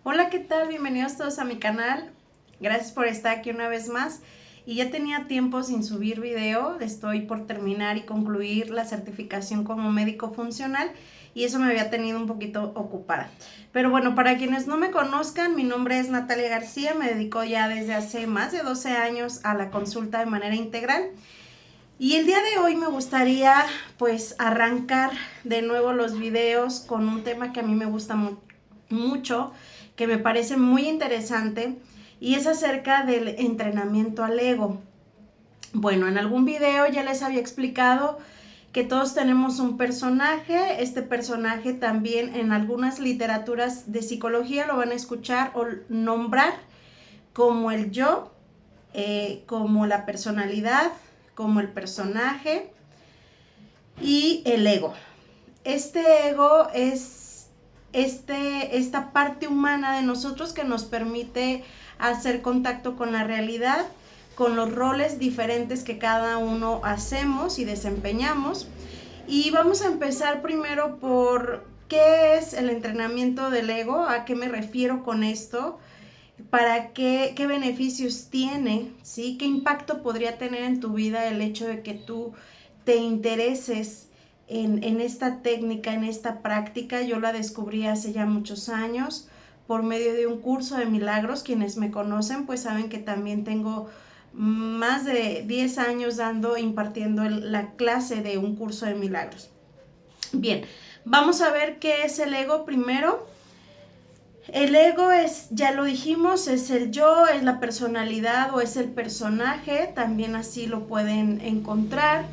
Hola, ¿qué tal? Bienvenidos todos a mi canal. Gracias por estar aquí una vez más. Y ya tenía tiempo sin subir video. Estoy por terminar y concluir la certificación como médico funcional y eso me había tenido un poquito ocupada. Pero bueno, para quienes no me conozcan, mi nombre es Natalia García. Me dedico ya desde hace más de 12 años a la consulta de manera integral. Y el día de hoy me gustaría pues arrancar de nuevo los videos con un tema que a mí me gusta mucho, que me parece muy interesante y es acerca del entrenamiento al ego. Bueno, en algún video ya les había explicado que todos tenemos un personaje. Este personaje también en algunas literaturas de psicología lo van a escuchar o nombrar como el yo, como la personalidad, como el personaje y el ego. Este ego es esta parte humana de nosotros que nos permite hacer contacto con la realidad, con los roles diferentes que cada uno hacemos y desempeñamos. Y vamos a empezar primero por qué es el entrenamiento del ego, a qué me refiero con esto, para qué beneficios tiene, ¿sí? ¿Qué impacto podría tener en tu vida el hecho de que tú te intereses en esta técnica, en esta práctica? Yo la descubrí hace ya muchos años por medio de un curso de milagros. Quienes me conocen pues saben que también tengo más de 10 años impartiendo la clase de un curso de milagros. Bien, vamos a ver qué es el ego primero. El ego es, ya lo dijimos, es el yo, es la personalidad o es el personaje, también así lo pueden encontrar.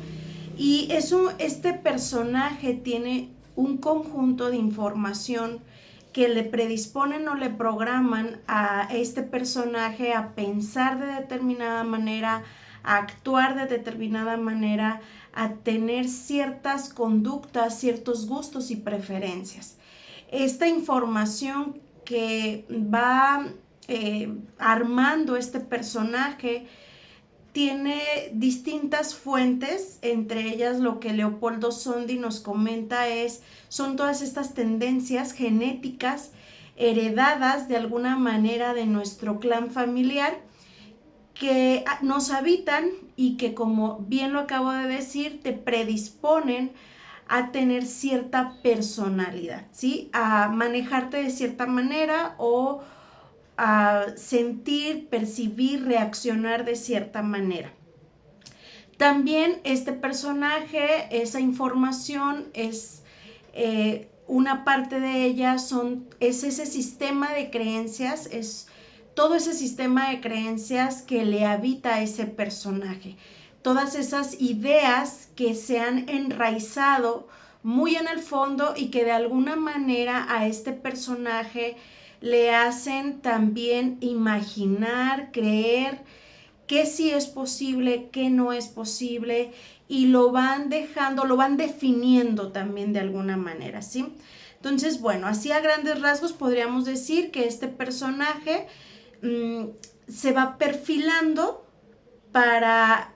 Y este personaje tiene un conjunto de información que le predisponen o le programan a este personaje a pensar de determinada manera, a actuar de determinada manera, a tener ciertas conductas, ciertos gustos y preferencias. Esta información que va armando este personaje tiene distintas fuentes, entre ellas lo que Leopoldo Sondi nos comenta son todas estas tendencias genéticas heredadas de alguna manera de nuestro clan familiar que nos habitan y que, como bien lo acabo de decir, te predisponen a tener cierta personalidad, ¿sí? A manejarte de cierta manera o a sentir, percibir, reaccionar de cierta manera. También este personaje, esa información una parte de ella es ese sistema de creencias, es todo ese sistema de creencias que le habita a ese personaje. Todas esas ideas que se han enraizado muy en el fondo y que de alguna manera a este personaje le hacen también imaginar, creer qué sí es posible, qué no es posible, y lo van dejando, lo van definiendo también de alguna manera, ¿sí? Entonces, bueno, así a grandes rasgos podríamos decir que este personaje se va perfilando para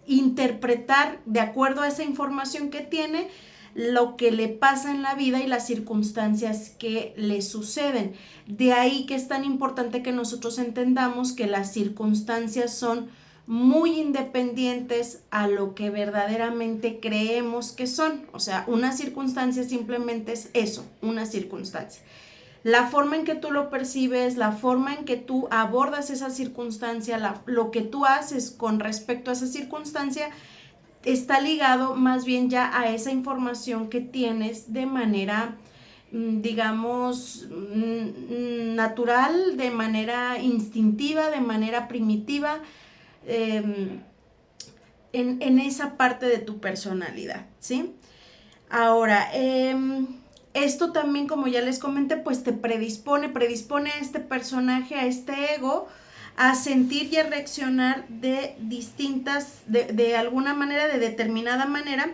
interpretar de acuerdo a esa información que tiene lo que le pasa en la vida y las circunstancias que le suceden. De ahí que es tan importante que nosotros entendamos que las circunstancias son muy independientes a lo que verdaderamente creemos que son. O sea, una circunstancia simplemente es eso, una circunstancia. La forma en que tú lo percibes, la forma en que tú abordas esa circunstancia, lo que tú haces con respecto a esa circunstancia, está ligado más bien ya a esa información que tienes de manera, digamos, natural, de manera instintiva, de manera primitiva, eh, en esa parte de tu personalidad, ¿sí? Ahora, esto también, como ya les comenté, pues te predispone a este personaje, a este ego, a sentir y a reaccionar de alguna manera, de determinada manera,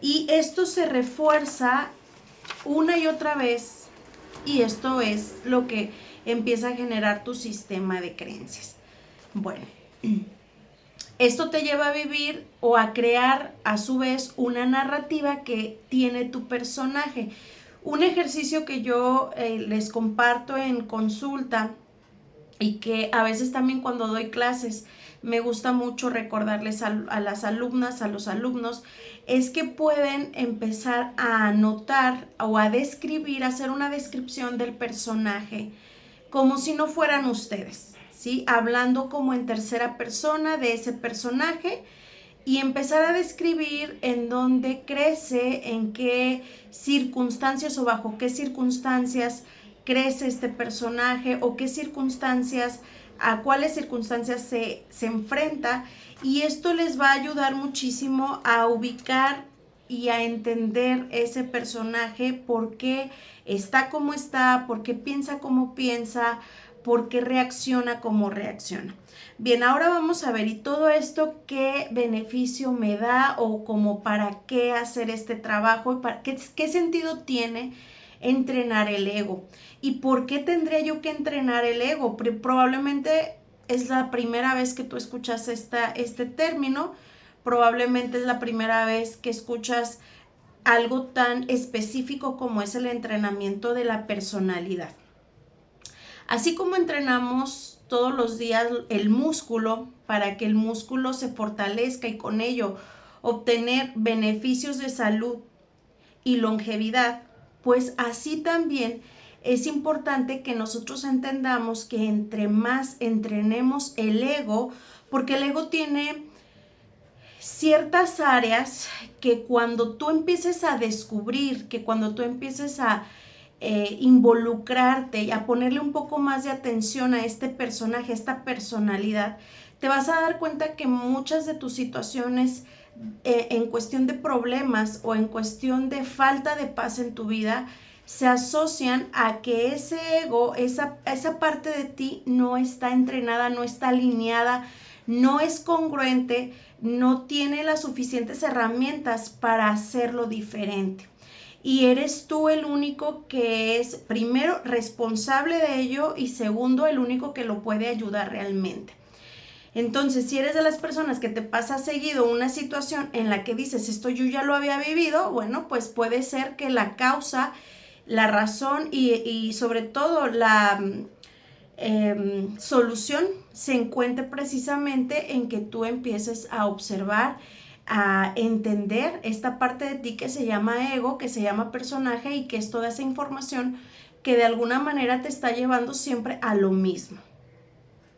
y esto se refuerza una y otra vez, y esto es lo que empieza a generar tu sistema de creencias. Bueno, esto te lleva a vivir o a crear a su vez una narrativa que tiene tu personaje, Un ejercicio que yo les comparto en consulta y que a veces también cuando doy clases me gusta mucho recordarles a las alumnas, a los alumnos, es que pueden empezar a anotar o a describir, hacer una descripción del personaje como si no fueran ustedes, ¿sí? Hablando como en tercera persona de ese personaje y empezar a describir en dónde crece, en qué circunstancias o bajo qué circunstancias crece este personaje o qué circunstancias, a cuáles circunstancias se enfrenta, y esto les va a ayudar muchísimo a ubicar y a entender ese personaje, por qué está como está, por qué piensa como piensa, por qué reacciona como reacciona. Bien, ahora vamos a ver, y todo esto, ¿qué beneficio me da o como para qué hacer este trabajo y para qué sentido tiene entrenar el ego? ¿Y por qué tendría yo que entrenar el ego? Probablemente es la primera vez que tú escuchas este término, probablemente es la primera vez que escuchas algo tan específico como es el entrenamiento de la personalidad. Así como entrenamos todos los días el músculo para que el músculo se fortalezca y con ello obtener beneficios de salud y longevidad, pues así también es importante que nosotros entendamos que entre más entrenemos el ego, porque el ego tiene ciertas áreas que cuando tú empieces a descubrir, que cuando tú empieces a involucrarte y a ponerle un poco más de atención a este personaje, a esta personalidad, te vas a dar cuenta que muchas de tus situaciones en cuestión de problemas o en cuestión de falta de paz en tu vida se asocian a que ese ego, esa parte de ti no está entrenada, no está alineada, no es congruente, no tiene las suficientes herramientas para hacerlo diferente. Y eres tú el único que es, primero, responsable de ello y segundo, el único que lo puede ayudar realmente. Entonces, si eres de las personas que te pasa seguido una situación en la que dices, esto yo ya lo había vivido, bueno, pues puede ser que la causa, la razón y sobre todo la solución se encuentre precisamente en que tú empieces a observar, a entender esta parte de ti que se llama ego, que se llama personaje y que es toda esa información que de alguna manera te está llevando siempre a lo mismo,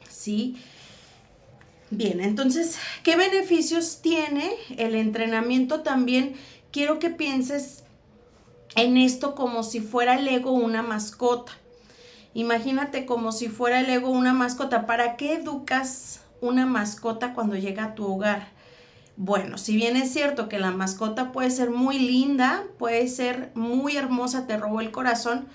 ¿sí? Bien, entonces, ¿qué beneficios tiene el entrenamiento? También quiero que pienses en esto como si fuera el ego una mascota. Imagínate como si fuera el ego una mascota. ¿Para qué educas una mascota cuando llega a tu hogar? Bueno, si bien es cierto que la mascota puede ser muy linda, puede ser muy hermosa, te robó el corazón,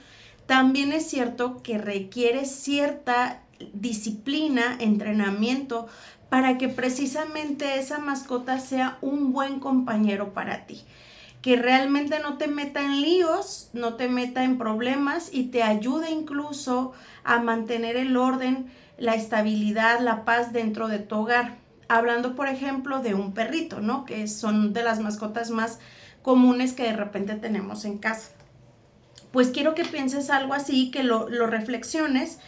también es cierto que requiere cierta disciplina, entrenamiento, para que precisamente esa mascota sea un buen compañero para ti, que realmente no te meta en líos, no te meta en problemas y te ayude incluso a mantener el orden, la estabilidad, la paz dentro de tu hogar. Hablando, por ejemplo, de un perrito, ¿no? Que son de las mascotas más comunes que de repente tenemos en casa. Pues quiero que pienses algo así, que lo reflexiones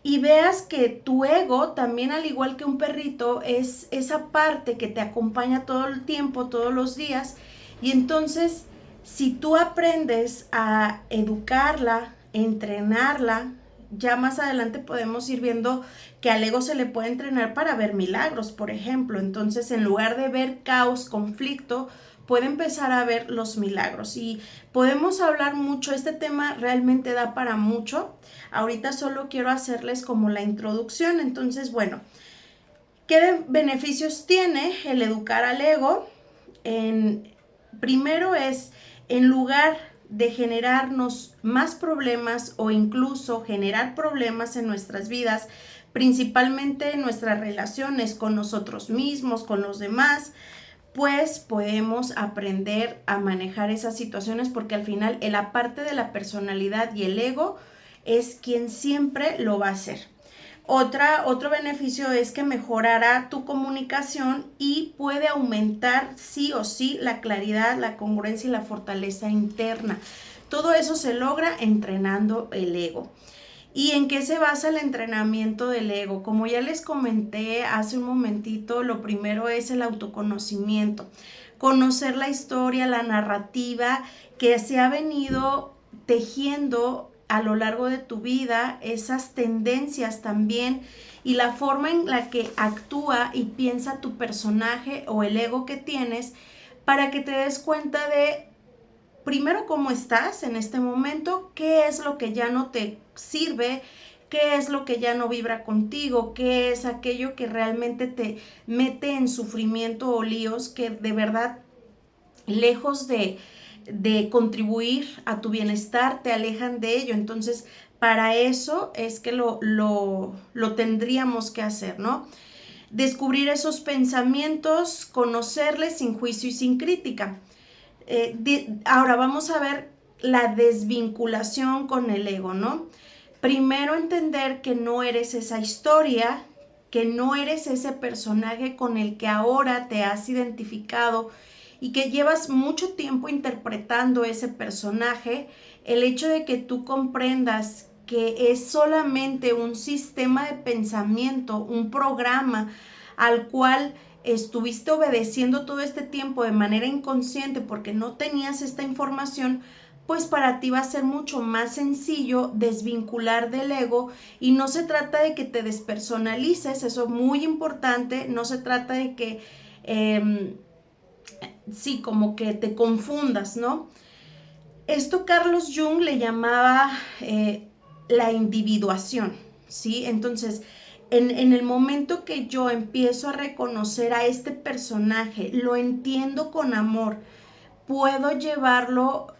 y veas que tu ego también, al igual que un perrito, es esa parte que te acompaña todo el tiempo, todos los días. Y entonces, si tú aprendes a educarla, entrenarla, ya más adelante podemos ir viendo que al ego se le puede entrenar para ver milagros, por ejemplo. Entonces, en lugar de ver caos, conflicto, puede empezar a ver los milagros. Y podemos hablar mucho, este tema realmente da para mucho. Ahorita solo quiero hacerles como la introducción. Entonces, bueno, ¿qué beneficios tiene el educar al ego? Primero es, en lugar de generarnos más problemas o incluso generar problemas en nuestras vidas, principalmente en nuestras relaciones con nosotros mismos, con los demás, pues podemos aprender a manejar esas situaciones, porque al final la parte de la personalidad y el ego es quien siempre lo va a hacer. Otro beneficio es que mejorará tu comunicación y puede aumentar sí o sí la claridad, la congruencia y la fortaleza interna. Todo eso se logra entrenando el ego. ¿Y en qué se basa el entrenamiento del ego? Como ya les comenté hace un momentito, lo primero es el autoconocimiento. Conocer la historia, la narrativa que se ha venido tejiendo a lo largo de tu vida, esas tendencias también y la forma en la que actúa y piensa tu personaje o el ego que tienes, para que te des cuenta de primero cómo estás en este momento, qué es lo que ya no te sirve, qué es lo que ya no vibra contigo, qué es aquello que realmente te mete en sufrimiento o líos que de verdad, lejos de contribuir a tu bienestar, te alejan de ello. Entonces, para eso es que lo tendríamos que hacer, ¿no? Descubrir esos pensamientos, conocerles sin juicio y sin crítica. Ahora vamos a ver la desvinculación con el ego, ¿no? Primero entender que no eres esa historia, que no eres ese personaje con el que ahora te has identificado y que llevas mucho tiempo interpretando ese personaje. El hecho de que tú comprendas que es solamente un sistema de pensamiento, un programa al cual estuviste obedeciendo todo este tiempo de manera inconsciente porque no tenías esta información, pues para ti va a ser mucho más sencillo desvincular del ego. Y no se trata de que te despersonalices, eso es muy importante, no se trata de que sí, como que te confundas, ¿no? Esto Carlos Jung le llamaba la individuación, ¿sí? Entonces, en el momento que yo empiezo a reconocer a este personaje, lo entiendo con amor, puedo llevarlo,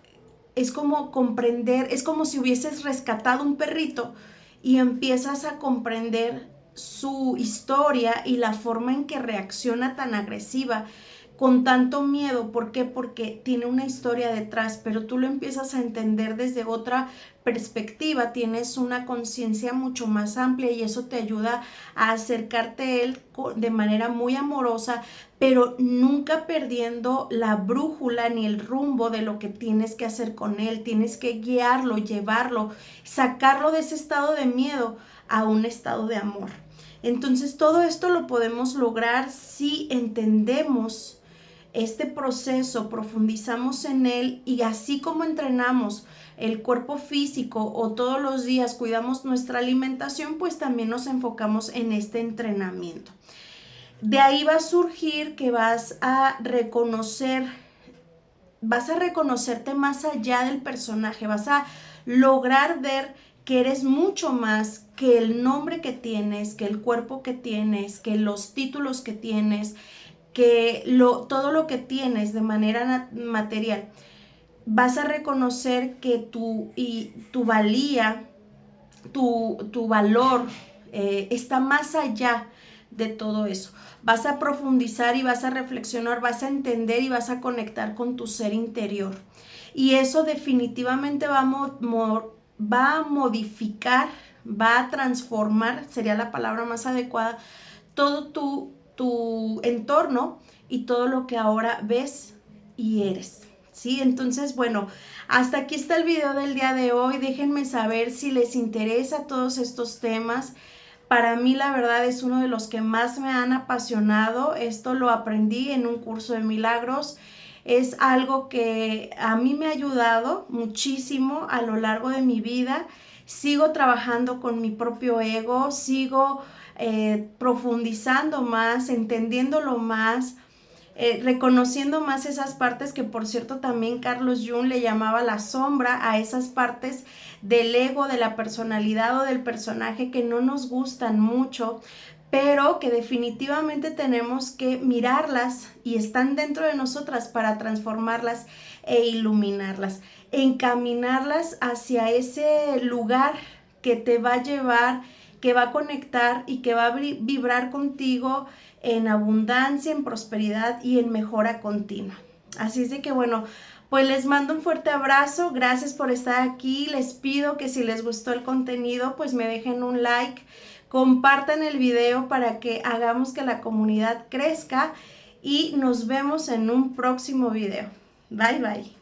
es como comprender, es como si hubieses rescatado un perrito y empiezas a comprender su historia y la forma en que reacciona tan agresiva, con tanto miedo. ¿Por qué? Porque tiene una historia detrás, pero tú lo empiezas a entender desde otra perspectiva, tienes una conciencia mucho más amplia y eso te ayuda a acercarte a él de manera muy amorosa, pero nunca perdiendo la brújula ni el rumbo de lo que tienes que hacer con él. Tienes que guiarlo, llevarlo, sacarlo de ese estado de miedo a un estado de amor. Entonces todo esto lo podemos lograr si entendemos este proceso, profundizamos en él, y así como entrenamos el cuerpo físico o todos los días cuidamos nuestra alimentación, pues también nos enfocamos en este entrenamiento. De ahí va a surgir que vas a reconocerte más allá del personaje, vas a lograr ver que eres mucho más que el nombre que tienes, que el cuerpo que tienes, que los títulos que tienes, que todo lo que tienes de manera material. Vas a reconocer que tu valía, tu valor está más allá de todo eso. Vas a profundizar y vas a reflexionar, vas a entender y vas a conectar con tu ser interior. Y eso definitivamente va a modificar, va a transformar, sería la palabra más adecuada, todo tu entorno y todo lo que ahora ves y eres. ¿Sí? Entonces, bueno, hasta aquí está el video del día de hoy. Déjenme saber si les interesa todos estos temas. Para mí, la verdad, es uno de los que más me han apasionado. Esto lo aprendí en un curso de milagros. Es algo que a mí me ha ayudado muchísimo a lo largo de mi vida. Sigo trabajando con mi propio ego, sigo profundizando más, entendiéndolo más, reconociendo más esas partes que, por cierto, también Carlos Jung le llamaba la sombra, a esas partes del ego, de la personalidad o del personaje que no nos gustan mucho, pero que definitivamente tenemos que mirarlas y están dentro de nosotras para transformarlas e iluminarlas, encaminarlas hacia ese lugar que te va a llevar, que va a conectar y que va a vibrar contigo en abundancia, en prosperidad y en mejora continua. Así es de que, bueno, pues les mando un fuerte abrazo, gracias por estar aquí. Les pido que si les gustó el contenido, pues me dejen un like, compartan el video para que hagamos que la comunidad crezca y nos vemos en un próximo video. Bye, bye.